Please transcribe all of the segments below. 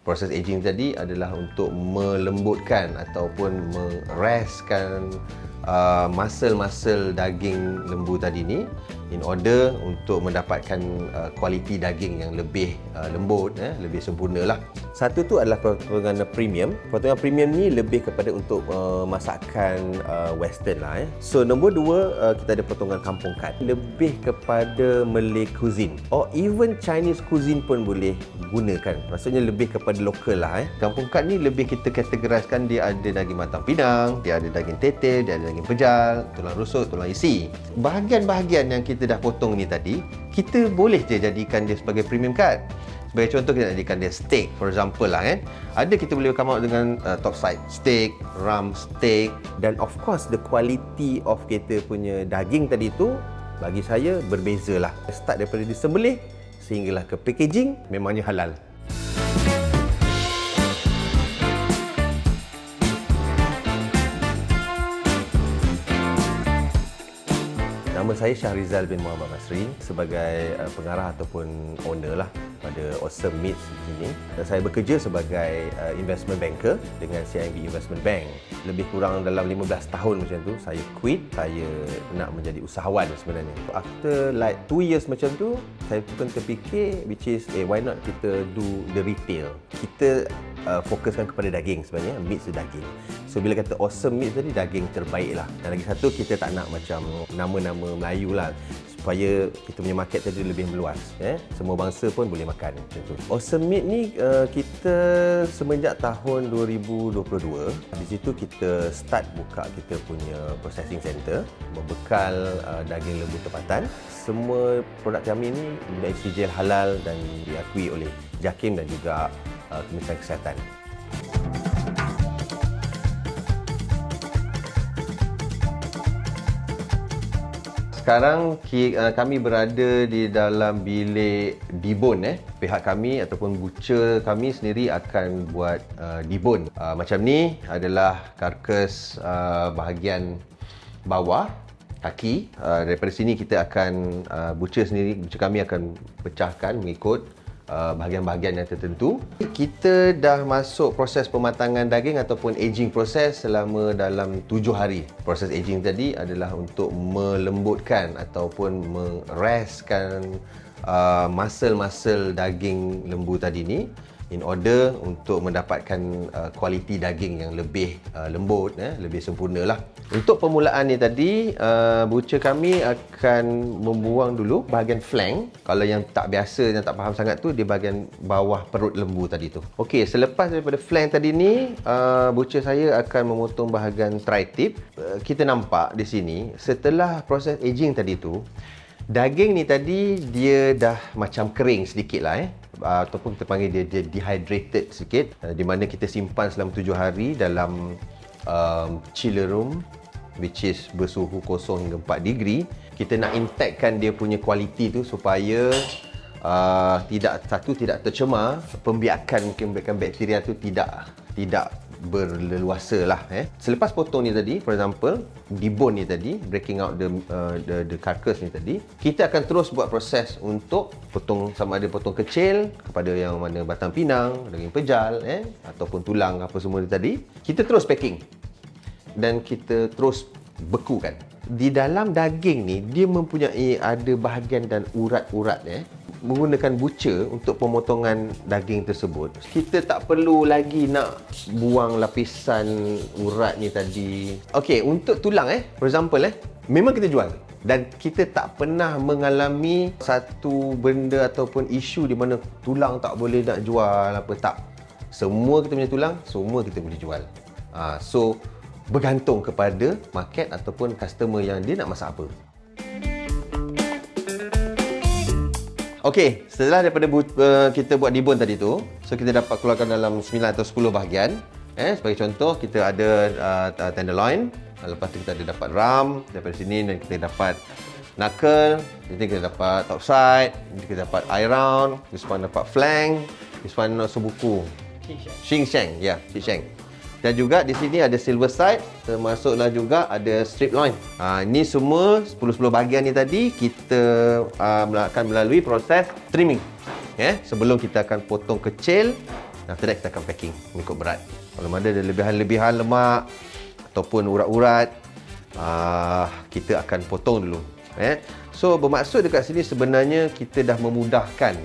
Proses aging tadi adalah untuk melembutkan ataupun mereskan muscle-muscle daging lembu tadi ni in order untuk mendapatkan kualiti daging yang lebih lembut, lebih sempurna lah. Satu tu adalah potongan premium. Potongan premium ni lebih kepada untuk masakan western lah. So nombor dua, kita ada potongan kampung kat, lebih kepada Malay cuisine or even Chinese cuisine pun boleh gunakan. Maksudnya lebih kepada lokal lah. Kampung kat ni lebih kita kategoriskan dia ada daging matang pinang, dia ada daging tete, dia ada daging pejal, tulang rusuk, tulang isi. Bahagian-bahagian yang kita dah potong ni tadi, kita boleh je jadikan dia sebagai premium cut. Sebagai contoh, kita nak jadikan dia steak, for example lah kan. Ada kita boleh come out dengan top side steak, rump steak, dan of course the quality of kita punya daging tadi tu bagi saya berbeza lah. Start daripada disembelih sehinggalah ke packaging, memangnya halal. Nama saya Syahrizal bin Muhammad Masri sebagai pengarah ataupun owner lah pada Awesome Meats di sini. Dan saya bekerja sebagai investment banker dengan CIMB Investment Bank. Lebih kurang dalam 15 tahun macam tu, saya quit. Saya nak menjadi usahawan sebenarnya. After like 2 years macam tu, saya pun terfikir which is, why not kita do the retail. Kita fokuskan kepada daging sebenarnya, meat tu daging. So bila kata Awesome Meats tadi, daging terbaik lah. Dan lagi satu, kita tak nak macam nama-nama Melayu lah, supaya kita punya market tadi lebih meluas. Semua bangsa pun boleh makan macam tu. Awesome Meat ni kita semenjak tahun 2022, di situ kita start buka kita punya processing center, membekal daging lembu tempatan. Semua produk kami ni mempunyai sijil halal dan diakui oleh JAKIM dan juga Kementerian Kesihatan. Sekarang kami berada di dalam bilik debone. Pihak kami ataupun butcher kami sendiri akan buat debone. Macam ni adalah karkas bahagian bawah kaki. Daripada sini kita akan butcher kami akan pecahkan mengikut bahagian-bahagian yang tertentu. Kita dah masuk proses pematangan daging ataupun aging proses selama dalam 7 hari. Proses aging tadi adalah untuk melembutkan ataupun mereskan muscle-muscle daging lembu tadi ni in order untuk mendapatkan kualiti daging yang lebih lembut, lebih sempurna lah. Untuk permulaan ni tadi, butcher kami akan membuang dulu bahagian flank. Kalau yang tak biasa, yang tak faham sangat tu, di bahagian bawah perut lembu tadi tu. Okey, selepas daripada flank tadi ni, butcher saya akan memotong bahagian tri-tip. Kita nampak di sini, setelah proses aging tadi tu, daging ni tadi dia dah macam kering sedikit lah ataupun kita panggil dia dehydrated sikit, di mana kita simpan selama 7 hari dalam chiller room, which is bersuhu kosong hingga 4 degree. Kita nak intactkan dia punya kualiti tu supaya tidak tercemar, pembiakan bakteria tu tidak berleluasa lah. Selepas potong ni tadi, for example debone ni tadi, breaking out the carcass ni tadi, kita akan terus buat proses untuk potong, sama ada potong kecil kepada yang mana batang pinang, daging pejal, ataupun tulang apa semua ni tadi. Kita terus packing dan kita terus bekukan. Di dalam daging ni dia mempunyai ada bahagian dan urat-urat menggunakan butcher untuk pemotongan daging tersebut. Kita tak perlu lagi nak buang lapisan urat ni tadi. Okey, untuk tulang for example memang kita jual dan kita tak pernah mengalami satu benda ataupun isu di mana tulang tak boleh nak jual apa, tak. Semua kita punya tulang, semua kita boleh jual. So bergantung kepada market ataupun customer yang dia nak masak apa. Okey, setelah daripada kita buat debone tadi tu, so kita dapat keluarkan dalam 9 atau 10 bahagian. Sebagai contoh, kita ada tenderloin, lepas tu kita ada dapat rump daripada sini, dan kita dapat knuckle, nanti kita dapat top side, nanti kita dapat eye round, this one dapat flank, this one sobuku, shin shank, ya, shin shank. Dan juga di sini ada silver side, termasuklah juga ada strip loin. Ini semua 10-10 bahagian ni tadi kita akan melalui proses trimming. Sebelum kita akan potong kecil After that kita akan packing mengikut berat. Kalau ada lebihan-lebihan lemak ataupun urat-urat, kita akan potong dulu. So bermaksud dekat sini sebenarnya kita dah memudahkan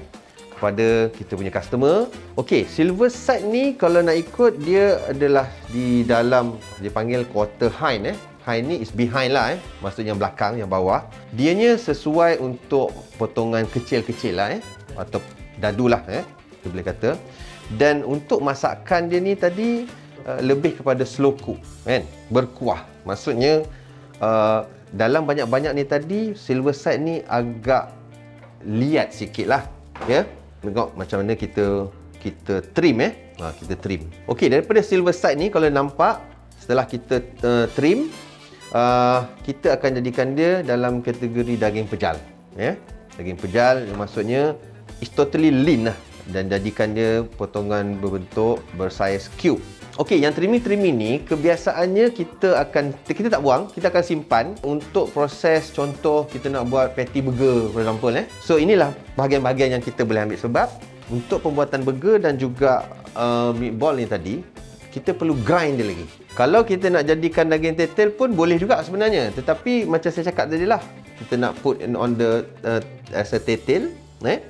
kepada kita punya customer. Okey, silver side ni kalau nak ikut dia adalah di dalam, dia panggil quarter hind. Hind ni is behind lah, maksudnya yang belakang, yang bawah. Dianya sesuai untuk potongan kecil-kecil lah, atau dadu lah, kita boleh kata. Dan untuk masakan dia ni tadi lebih kepada slow cook, berkuah. Maksudnya dalam banyak-banyak ni tadi, silver side ni agak liat sikit lah, tengok macam mana kita trim, kita trim. Okey, daripada silver side ni kalau nampak, setelah kita trim, kita akan jadikan dia dalam kategori daging pejal, daging pejal, maksudnya it's totally lean lah, dan jadikan dia potongan berbentuk bersaiz cube. Okey, yang trimming ni kebiasaannya kita tak buang, kita akan simpan untuk proses. Contoh kita nak buat patty burger for example, So inilah bahagian-bahagian yang kita boleh ambil, sebab untuk pembuatan burger dan juga meatball ni tadi, kita perlu grind dia lagi. Kalau kita nak jadikan daging tetel pun boleh juga sebenarnya, tetapi macam saya cakap tadi lah, kita nak put on the as a tetel,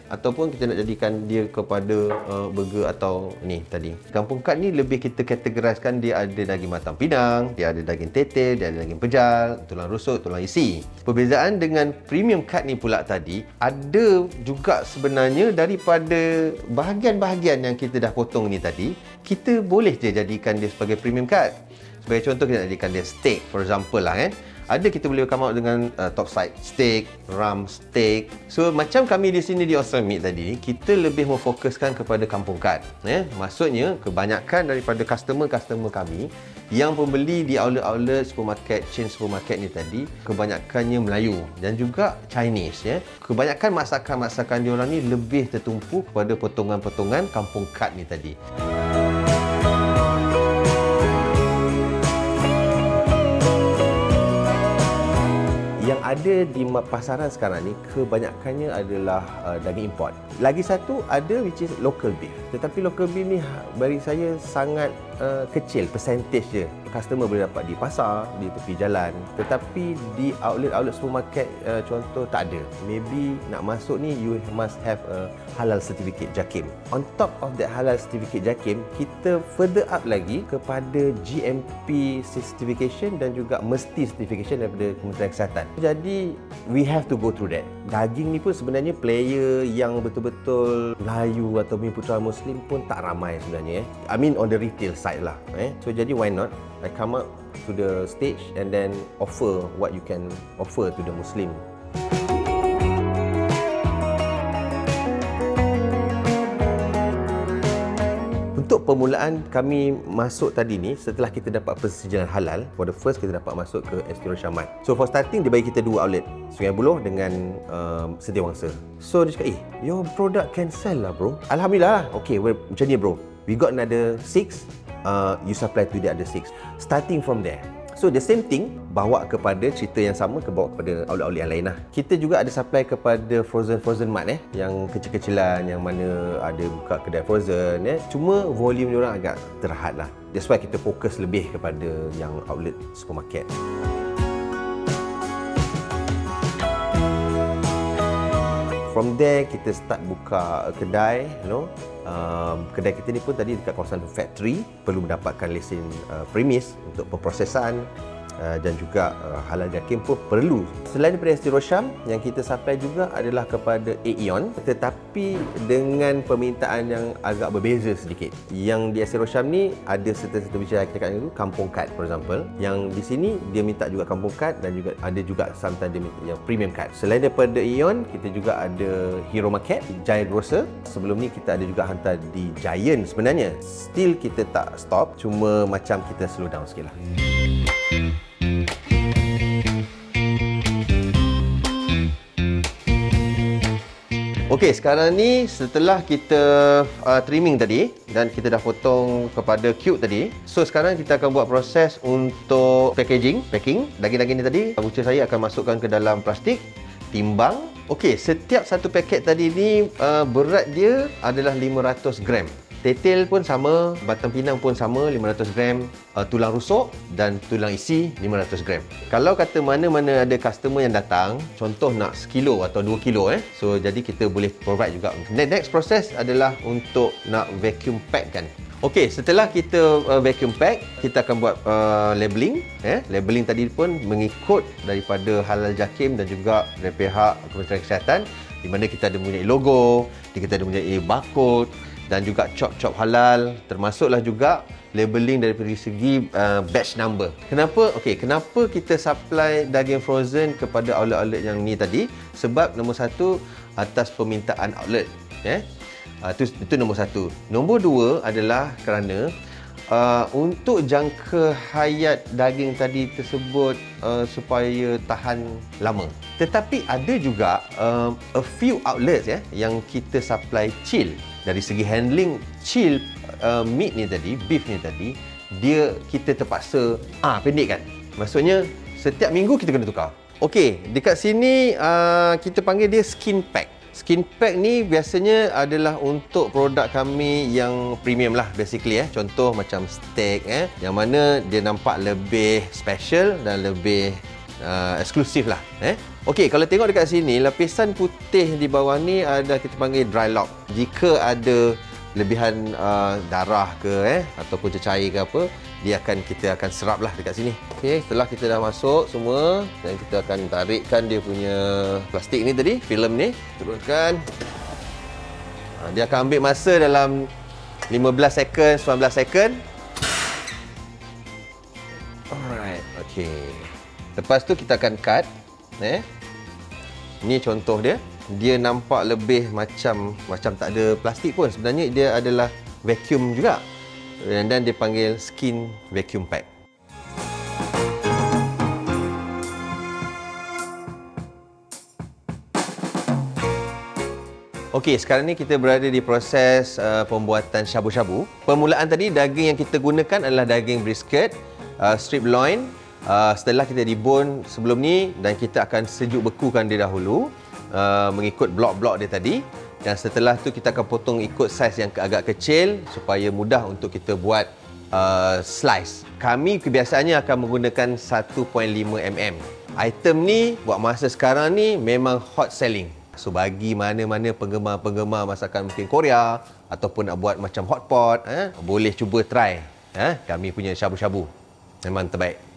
ataupun kita nak jadikan dia kepada burger atau ni tadi. Kampung cut ni lebih kita kategoriskan, dia ada daging matang pinang, dia ada daging tetel, dia ada daging pejal, tulang rusuk, tulang isi. Perbezaan dengan premium cut ni pula tadi, ada juga sebenarnya daripada bahagian-bahagian yang kita dah potong ni tadi, kita boleh je jadikan dia sebagai premium cut. Sebagai contoh, kita nak jadikan dia steak for example lah, Ada kita boleh come out dengan top side steak, rump steak. So macam kami di sini di Awesome Meat tadi, kita lebih memfokuskan kepada kampung cut. Maksudnya kebanyakan daripada customer kami yang pembeli di outlet supermarket, chain supermarket ni tadi, kebanyakannya Melayu dan juga Chinese. Kebanyakan masakan-masakan diorang ni lebih tertumpu kepada potongan-potongan kampung cut ni tadi. Yang ada di pasaran sekarang ni kebanyakannya adalah daging import. Lagi satu ada which is local beef. Tetapi local beef ni bagi saya sangat kecil percentage je. Customer boleh dapat di pasar, di tepi jalan. Tetapi di outlet supermarket contoh tak ada. Maybe nak masuk ni you must have a halal certificate JAKIM. On top of that halal certificate JAKIM, kita further up lagi kepada GMP certification dan juga mesti certification daripada Kementerian Kesihatan. Jadi we have to go through that. Daging ni pun sebenarnya player yang betul-betul Melayu atau Putra Muslim pun tak ramai sebenarnya. I mean on the retail side lah. So jadi why not I come up to the stage and then offer what you can offer to the Muslim. Untuk permulaan kami masuk tadi ni, setelah kita dapat persetujuan halal, for the first kita dapat masuk ke Astro Syamat. So for starting, dia bagi kita 2 outlet, Sungai Buloh dengan Setiawangsa. So dia cakap, your product can sell lah bro. Alhamdulillah lah. Okay, macam ni bro, we got another 6, you supply to the other 6. Starting from there. So the same thing, bawa kepada cerita yang sama, bawa kepada outlet-outlet yang lain lah. Kita juga ada supply kepada frozen mart yang kecil-kecilan, yang mana ada buka kedai frozen Cuma volume diorang agak terhad lah. That's why kita fokus lebih kepada yang outlet supermarket. From there kita start buka kedai, kedai kita ni pun tadi dekat kawasan factory, perlu mendapatkan lesen premis untuk pemprosesan dan juga halal JAKIM pun perlu. Selain daripada ST Rosham, yang kita supply juga adalah kepada Aeon, tetapi dengan permintaan yang agak berbeza sedikit. Yang di ST Rosham ni ada serta-serta bicara kita katakan dulu kampung cut for example. Yang di sini dia minta juga kampung cut dan juga ada juga sometimes dia minta yang premium cut. Selain daripada Aeon, kita juga ada Hero Market, Giant Grocer. Sebelum ni kita ada juga hantar di Giant sebenarnya. Still kita tak stop, cuma macam kita slow down sikit lah. Okey, sekarang ni setelah kita trimming tadi dan kita dah potong kepada cube tadi. So sekarang kita akan buat proses untuk packing daging-daging ni tadi. Butcher saya akan masukkan ke dalam plastik, timbang. Okey, setiap satu paket tadi ni berat dia adalah 500 gram. Tetel pun sama, batang pinang pun sama, 500 gram, tulang rusuk dan tulang isi 500 gram. Kalau kata mana-mana ada customer yang datang, contoh nak sekilo atau 2 kilo so jadi kita boleh provide juga. Next proses adalah untuk nak vacuum pack kan. Okey, setelah kita vacuum pack, kita akan buat labeling. Labeling tadi pun mengikut daripada Halal Jakim dan juga dari pihak Kementerian Kesihatan, di mana kita ada mempunyai logo, kita ada mempunyai barcode dan juga cop-cop halal, termasuklah juga labeling dari segi batch number. Kenapa? Okey, kenapa kita supply daging frozen kepada outlet-outlet yang ni tadi? Sebab nombor satu, atas permintaan outlet. Itu nombor satu. Nombor dua adalah kerana untuk jangka hayat daging tadi tersebut supaya tahan lama. Tetapi ada juga a few outlets yang kita supply chill. Dari segi handling chill meat ni tadi, beef ni tadi, dia kita terpaksa pendek kan. Maksudnya setiap minggu kita kena tukar. Okey, dekat sini kita panggil dia skin pack. Skin pack ni biasanya adalah untuk produk kami yang premium lah basically Contoh macam steak yang mana dia nampak lebih special dan lebih eksklusif lah Okey, kalau tengok dekat sini, lapisan putih di bawah ni ada kita panggil dry lock. Jika ada lebihan darah ke ataupun cecair ke apa, kita akan serap lah dekat sini. Okey, setelah kita dah masuk semua, dan kita akan tarikkan dia punya plastik ni tadi, filem ni, turunkan. Dia akan ambil masa dalam 15 second, 19 second. Alright, okey. Lepas tu kita akan cut. Ni contoh dia. Dia nampak lebih macam tak ada plastik pun. Sebenarnya dia adalah vacuum juga. Dan dia panggil skin vacuum pack. Okey, sekarang ni kita berada di proses pembuatan shabu-shabu. Permulaan tadi daging yang kita gunakan adalah daging brisket, strip loin. Setelah kita debone sebelum ni dan kita akan sejuk bekukan dia dahulu mengikut blok-blok dia tadi, dan setelah tu kita akan potong ikut saiz yang agak kecil supaya mudah untuk kita buat slice. Kami kebiasaannya akan menggunakan 1.5 mm. Item ni buat masa sekarang ni memang hot selling. So bagi mana-mana penggemar-penggemar masakan mungkin Korea ataupun nak buat macam hot pot, boleh cuba try. Kami punya shabu-shabu memang terbaik.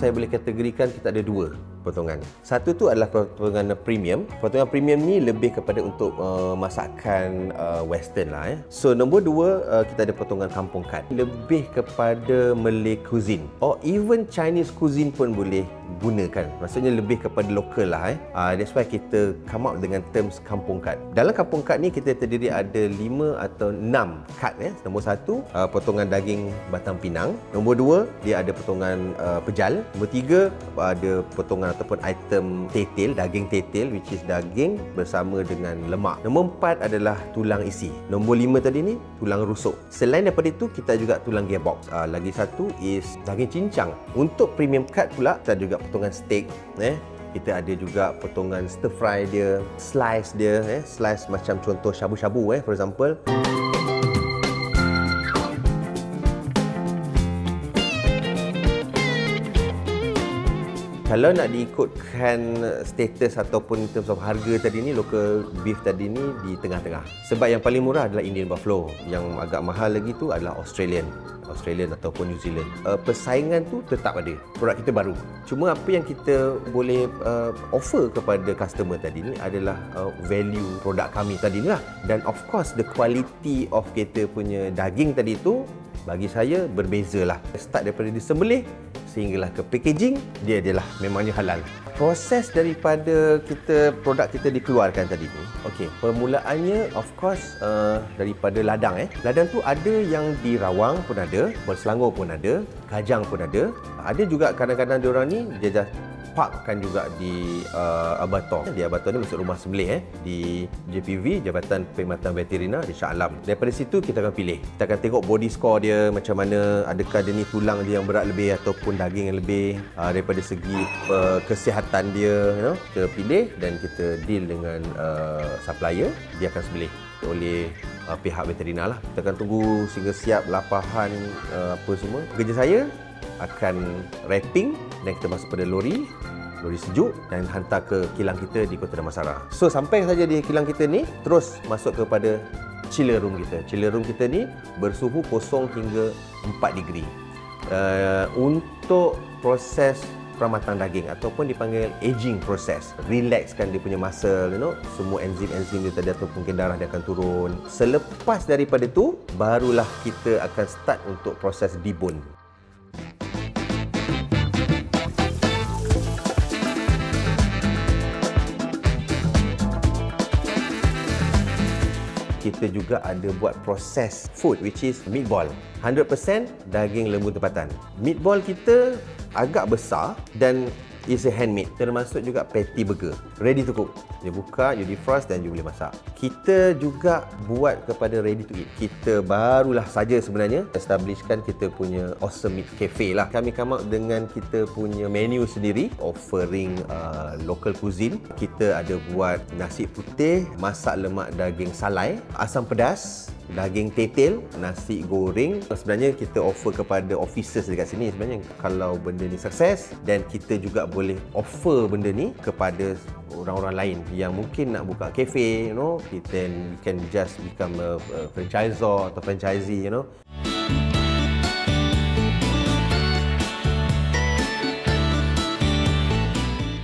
Saya boleh kategorikan kita ada dua potongan. Satu tu adalah potongan premium. Potongan premium ni lebih kepada untuk masakan western lah. So nombor dua, kita ada potongan kampung cut. Lebih kepada Malay cuisine or even Chinese cuisine pun boleh gunakan. Maksudnya lebih kepada lokal lah. That's why kita come up dengan terms kampung cut. Dalam kampung cut ni kita terdiri ada 5 atau 6 cut. Nombor satu, potongan daging batang pinang. Nombor dua, dia ada potongan pejal. Nombor tiga, ada potongan ataupun item tetel, daging tetel, which is daging bersama dengan lemak. Nombor empat adalah tulang isi. Nombor lima tadi ni, tulang rusuk. Selain daripada itu, kita juga tulang gearbox. Lagi satu is daging cincang. Untuk premium cut pula, kita juga potongan steak. Kita ada juga potongan stir fry dia, slice dia, slice macam contoh shabu-shabu, for example. Kalau nak diikutkan status ataupun in terms of harga tadi ni, local beef tadi ni di tengah-tengah. Sebab yang paling murah adalah Indian Buffalo. Yang agak mahal lagi tu adalah Australian ataupun New Zealand. Persaingan tu tetap ada. Produk kita baru. Cuma apa yang kita boleh offer kepada customer tadi ni adalah value produk kami tadi ni lah. Dan of course the quality of kita punya daging tadi tu bagi saya berbezalah. Start daripada disembelih sehinggalah ke packaging, dia adalah memangnya halal. Proses daripada produk kita dikeluarkan tadi tu, okey, permulaannya of course daripada ladang. Ladang tu ada yang di Rawang pun ada, Selangor pun ada, Kajang pun ada. Ada juga kadang-kadang diorang ni dia just parkkan juga di abator. Di abator ni maksud rumah sembelih di JPV, Jabatan Perkhidmatan Veterina di Shah Alam. Daripada situ kita akan pilih. Kita akan tengok body score dia macam mana, adakah dia ni tulang dia yang berat lebih ataupun daging yang lebih, daripada segi kesihatan dia, kita pilih dan kita deal dengan supplier, dia akan sembelih oleh pihak veterina lah. Kita akan tunggu sehingga siap lapahan apa semua. Kerja saya akan wrapping dan kita masuk pada lori sejuk dan hantar ke kilang kita di Kota Damansara. So sampai saja di kilang kita ni, terus masuk kepada chiller room kita. Chiller room kita ni bersuhu kosong hingga 4 degree. Untuk proses peramatan daging ataupun dipanggil aging process, relaxkan dia punya muscle, semua enzim-enzim dia tadi atau mungkin darah dia akan turun. Selepas daripada tu barulah kita akan start untuk proses debone. Kita juga ada buat proses food which is meatball. 100% daging lembu tempatan. Meatball kita agak besar dan is a handmade, termasuk juga patty burger. Ready to cook. Dia buka, you defrost dan you boleh masak. Kita juga buat kepada ready to eat. Kita barulah saja sebenarnya establishkan kita punya Awesome Meat Cafe lah. Kami come out dengan kita punya menu sendiri, offering local cuisine. Kita ada buat nasi putih, masak lemak daging salai, asam pedas, daging tetel, nasi goreng. Sebenarnya kita offer kepada officers dekat sini sebenarnya kalau benda ni sukses, dan kita juga boleh offer benda ni kepada orang-orang lain yang mungkin nak buka cafe, then you can just become a franchisor atau franchisee,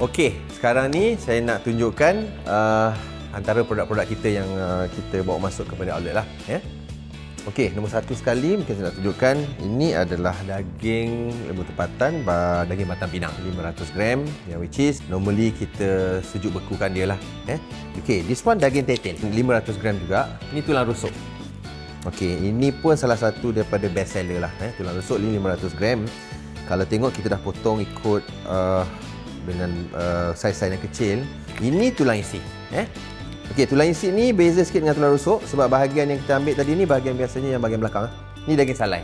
Okey, sekarang ni saya nak tunjukkan antara produk-produk kita yang kita bawa masuk kepada outlet lah. Okey, nombor satu sekali mungkin saya nak tunjukkan, ini adalah daging lembu tempatan, daging batang pinang 500 gram, yang which is normally kita sejuk bekukan dia lah. Okey, this one daging tetel 500 gram juga. Ini tulang rusuk. Okey, ini pun salah satu daripada best seller lah. Tulang rusuk ni 500 gram. Kalau tengok kita dah potong ikut dengan saiz-saiz yang kecil. Ini tulang isi. Okey, tulang isi ni beza sikit dengan tulang rusuk sebab bahagian yang kita ambil tadi ni bahagian biasanya yang bahagian belakang. Ni daging salai.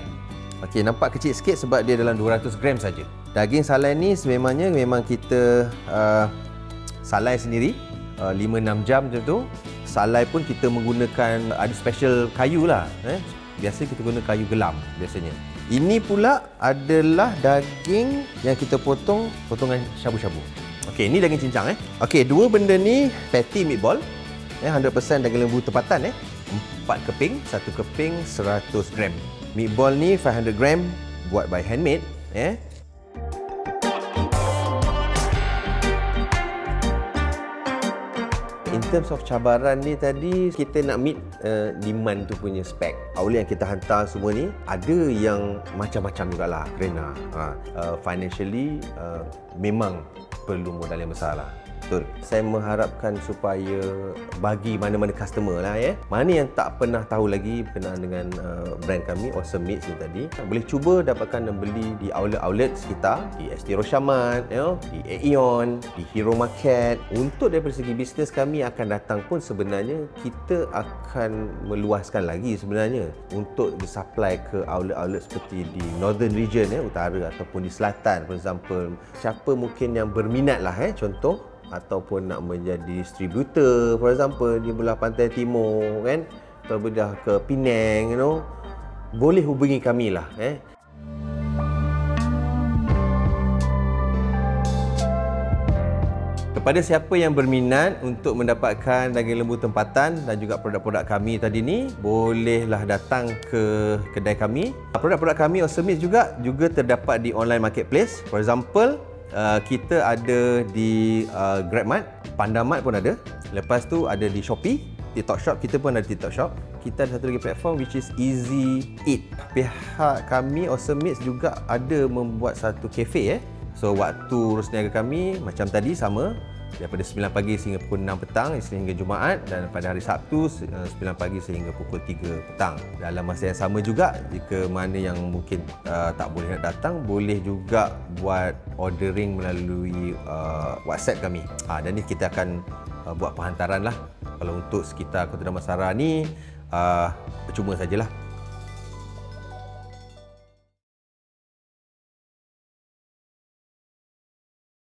Okey, nampak kecil sikit sebab dia dalam 200 gram saja. Daging salai ni sebenarnya memang kita salai sendiri 5-6 jam macam tu. Salai pun kita menggunakan ada special kayu lah. Biasa kita guna kayu gelam biasanya. Ini pula adalah daging yang kita potong potongan syabu-syabu. Okey, ni daging cincang. Okey, dua benda ni patty meatball. 100% daging lembu tempatan. 4 keping, 1 keping 100 gram. Meatball ni 500 gram, buat by handmade. In terms of cabaran ni tadi, kita nak meet demand tu punya spek. Outlet yang kita hantar semua ni ada yang macam-macam jugalah kerana financially memang perlu modal yang besar lah. Betul. Saya mengharapkan supaya bagi mana-mana customer lah mana yang tak pernah tahu lagi berkenaan dengan brand kami Awesome Meats ni tadi, boleh cuba dapatkan dan beli di outlet-outlet sekitar, di ST Rosyamat, di Aeon, di Hero Market. Untuk daripada segi bisnes kami akan datang pun sebenarnya kita akan meluaskan lagi sebenarnya untuk disupply ke outlet-outlet seperti di Northern Region, utara ataupun di selatan. For example, siapa mungkin yang berminat lah contoh, ataupun nak menjadi distributor for example di belah pantai timur atau bedah ke Penang, boleh hubungi kami lah. Kepada siapa yang berminat untuk mendapatkan daging lembu tempatan dan juga produk-produk kami tadi ni, bolehlah datang ke kedai kami. Produk-produk kami Awesome Meats juga terdapat di online marketplace. For example, kita ada di GrabMart, Pandamart pun ada. Lepas tu ada di Shopee, TikTok Shop, kita pun ada TikTok Shop. Kita ada satu lagi platform which is Easy Eat. Pihak kami Awesome Meats juga ada membuat satu cafe. So waktu urus niaga kami macam tadi sama, daripada 9 pagi sehingga pukul 6 petang Isnin hingga Jumaat, dan pada hari Sabtu 9 pagi sehingga pukul 3 petang. Dalam masa yang sama juga, jika mana yang mungkin tak boleh nak datang, boleh juga buat ordering melalui WhatsApp kami. Dan ni kita akan buat penghantaran lah. Kalau untuk sekitar Kota Damansara ni percuma sajalah.